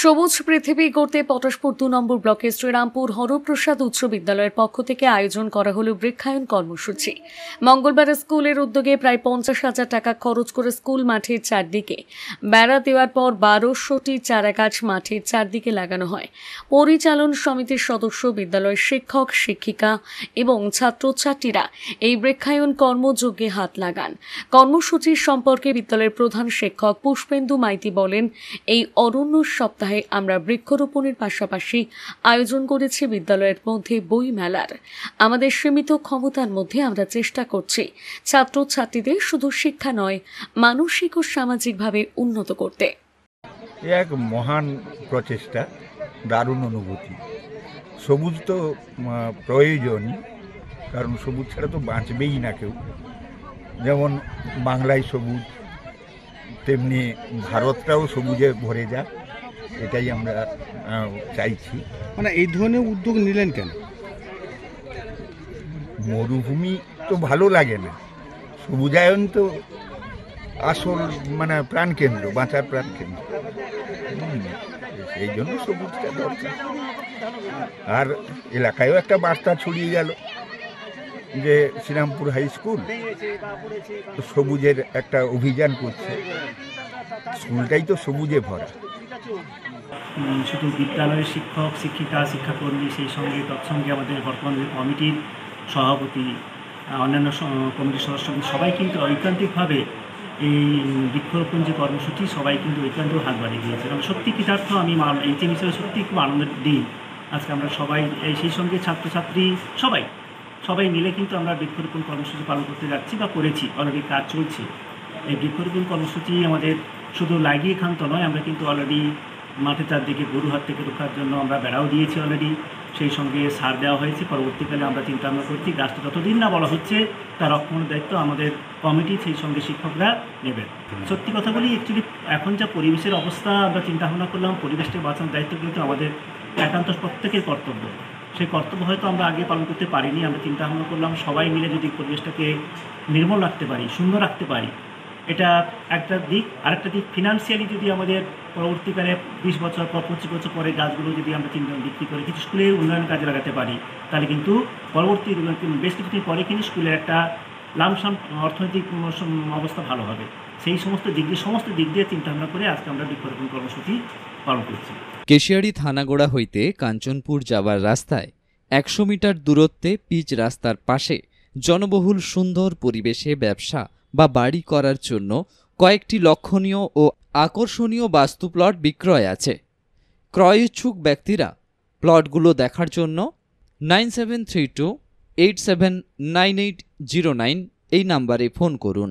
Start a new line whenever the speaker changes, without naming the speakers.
সবুজ পৃথিবী গড়তে পটাশপুর ২ নম্বর ব্লকের শ্রীরামপুর হরপ্রসাদ উচ্চ বিদ্যালয়ের পক্ষ থেকে আয়োজন করা হলো বৃক্ষায়ন কর্মসূচি। মঙ্গলবার স্কুলের উদ্যোগে প্রায় ৫০,০০০ টাকা খরচ করে স্কুল মাঠের চারদিকে বেড়া দেওয়ার পর ১২০০টি চারা গাছ মাঠের চারদিকে লাগানো হয়। পরিচালন সমিতির সদস্য, বিদ্যালয়ের শিক্ষক শিক্ষিকা এবং ছাত্রছাত্রীরা এই বৃক্ষায়ন কর্মযজ্ঞে হাত লাগান। কর্মসূচির সম্পর্কে বিদ্যালয়ের প্রধান শিক্ষক পুষ্পেন্দু মাইতি বলেন, এই অরণ্য সপ্তাহে আমরা বৃক্ষরোপণের পাশাপাশি আয়োজন করেছি বিদ্যালয়ের মধ্যে বই মেলার। আমাদের সীমিত ক্ষমতার মধ্যে আমরা চেষ্টা করছি ছাত্রছাত্রীদের শুধু শিক্ষা নয়, মানসিক ও সামাজিকভাবে উন্নত করতে।
এক মহান প্রচেষ্টা, দারুণ অনুভূতি। সবুজ তো প্রয়োজনই, কারণ সবুজ ছাড়া তো বাঁচবেই না কেউ। যেমন বাংলায় সবুজ, তেমনি ভারতটাও সবুজে ভরে যাক, এটাই আমরা চাইছি।
মানে এই ধরনের উদ্যোগ নিলেন কেন?
মরুভূমি তো ভালো লাগে না, সবুজায়ন তো আসল প্রাণকেন্দ্র, বাঁচার প্রাণকেন্দ্র। সেই জন্য সবুজটা দরকার। আর এলাকায়ও একটা বার্তা ছড়িয়ে গেল যে শ্রীরামপুর হাই স্কুল সবুজের একটা অভিযান করছে, স্কুলটাই তো সবুজে ভরা।
শুধু বিদ্যালয়ের শিক্ষক শিক্ষিকা শিক্ষাকর্মী, সেই সঙ্গে তৎসঙ্গে আমাদের বর্তমান কমিটির সভাপতি, অন্যান্য কমিটির সদস্য সবাই কিন্তু ঐকান্তিকভাবে এই বৃক্ষরোপণ যে কর্মসূচি সবাই কিন্তু ঐকান্তিক হাত বাড়িয়ে দিয়েছে। কারণ সত্যি কৃতার্থ আমি এই টিম হিসেবে সত্যি খুব আনন্দের দিন আজকে। আমরা সবাই সেই সঙ্গে ছাত্রছাত্রী সবাই মিলে কিন্তু আমরা বৃক্ষরোপণ কর্মসূচি পালন করতে যাচ্ছি বা করেছি, অলরেডি কাজ চলছে। এই বৃক্ষরোপণ কর্মসূচি আমাদের শুধু লাগিয়ে ক্ষান্ত নয়, আমরা কিন্তু অলরেডি মাঠে চারদিকে গরু হাত থেকে রক্ষার জন্য আমরা বেড়াও দিয়েছি অলরেডি, সেই সঙ্গে সার দেওয়া হয়েছে। পরবর্তীকালে আমরা চিন্তা ভাবনা করছি গাছটা যতদিন না বলা হচ্ছে তার রক্ষণের দায়িত্ব আমাদের কমিটি, সেই সঙ্গে শিক্ষকরা নেবেন। সত্যি কথা বলি, অ্যাকচুয়ালি এখন যা পরিবেশের অবস্থা আমরা চিন্তা ভাবনা করলাম, পরিবেশকে বাঁচানোর দায়িত্ব কিন্তু আমাদের একান্ত প্রত্যেকের কর্তব্য। সেই কর্তব্য হয়তো আমরা আগে পালন করতে পারিনি। আমরা চিন্তা ভাবনা করলাম সবাই মিলে যদি পরিবেশটাকে নির্মল রাখতে পারি, সুন্দর রাখতে পারি, এটা একটা দিক। আরেকটা দিক, ফিনান্সিয়ালি যদি আমাদের পরবর্তীকালে 20 বছর পর 25 বছর পরে গাছগুলো যদি আমরা চিন্তা বিক্রি করে কিছু স্কুলের উন্নয়ন কাজে লাগাতে পারি, তাহলে কিন্তু পরবর্তী বেশ কিছুদিন পরে কিন্তু স্কুলের একটা লামসাম অর্থনৈতিক অবস্থা ভালো হবে। সেই সমস্ত দিক দিয়ে চিন্তা ভাবনা করে আজকে আমরা বৃক্ষরোপণ কর্মসূচি পালন করছি।
কেশিয়াড়ি থানাগোড়া হইতে কাঞ্চনপুর যাবার রাস্তায় 100 মিটার দূরত্বে পিচ রাস্তার পাশে জনবহুল সুন্দর পরিবেশে ব্যবসা বা বাড়ি করার জন্য কয়েকটি লক্ষণীয় ও আকর্ষণীয় বাস্তু প্লট বিক্রয় আছে। ক্রয় ইচ্ছুক ব্যক্তিরা প্লটগুলো দেখার জন্য 9732879809 এই নাম্বারে ফোন করুন।